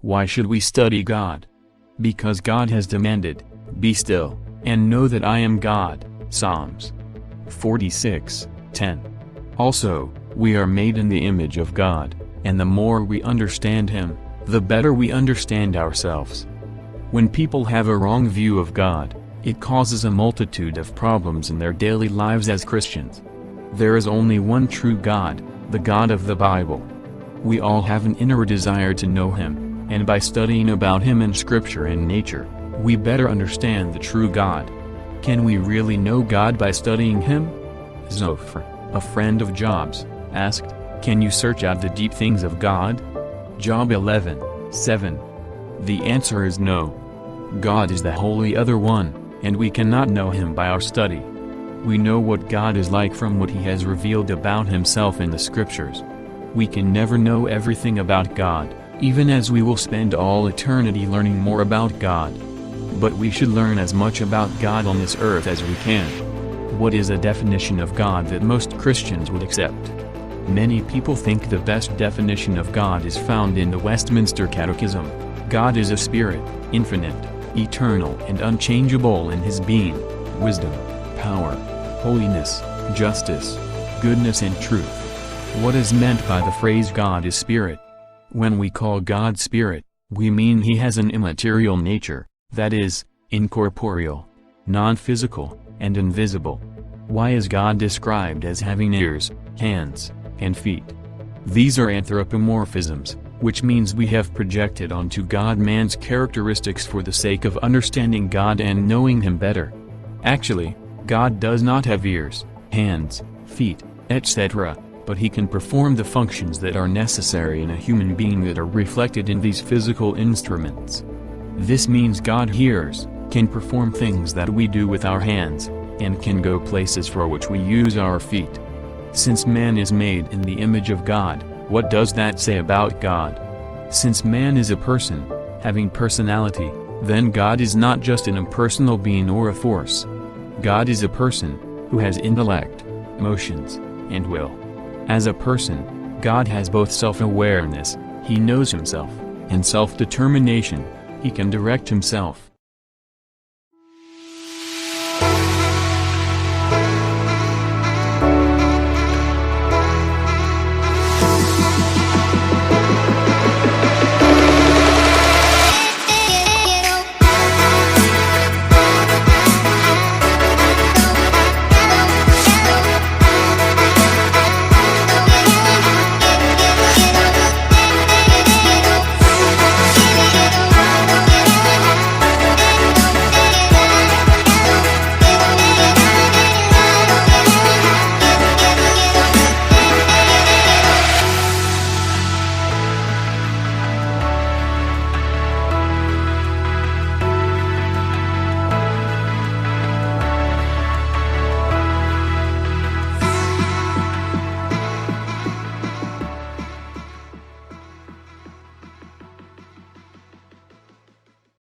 Why should we study God? Because God has demanded, "Be still, and know that I am God." Psalms 46:10. Also, we are made in the image of God, and the more we understand Him, the better we understand ourselves. When people have a wrong view of God, it causes a multitude of problems in their daily lives as Christians. There is only one true God, the God of the Bible. We all have an inner desire to know Him, and by studying about Him in Scripture and nature, we better understand the true God. Can we really know God by studying Him? Zophar, a friend of Job's, asked, "Can you search out the deep things of God?" Job 11:7. The answer is no. God is the Holy Other One, and we cannot know Him by our study. We know what God is like from what He has revealed about Himself in the Scriptures. We can never know everything about God, even as we will spend all eternity learning more about God. But we should learn as much about God on this earth as we can. What is a definition of God that most Christians would accept? Many people think the best definition of God is found in the Westminster Catechism. God is a spirit, infinite, eternal and unchangeable in His being, wisdom, power, holiness, justice, goodness and truth. What is meant by the phrase God is spirit? When we call God spirit, we mean He has an immaterial nature, that is, incorporeal, non-physical, and invisible. Why is God described as having ears, hands, and feet? These are anthropomorphisms, which means we have projected onto God man's characteristics for the sake of understanding God and knowing Him better. Actually, God does not have ears, hands, feet, etc., but He can perform the functions that are necessary in a human being that are reflected in these physical instruments. This means God hears, can perform things that we do with our hands, and can go places for which we use our feet. Since man is made in the image of God, what does that say about God? Since man is a person, having personality, then God is not just an impersonal being or a force. God is a person, who has intellect, emotions, and will. As a person, God has both self-awareness, He knows Himself, and self-determination, He can direct Himself.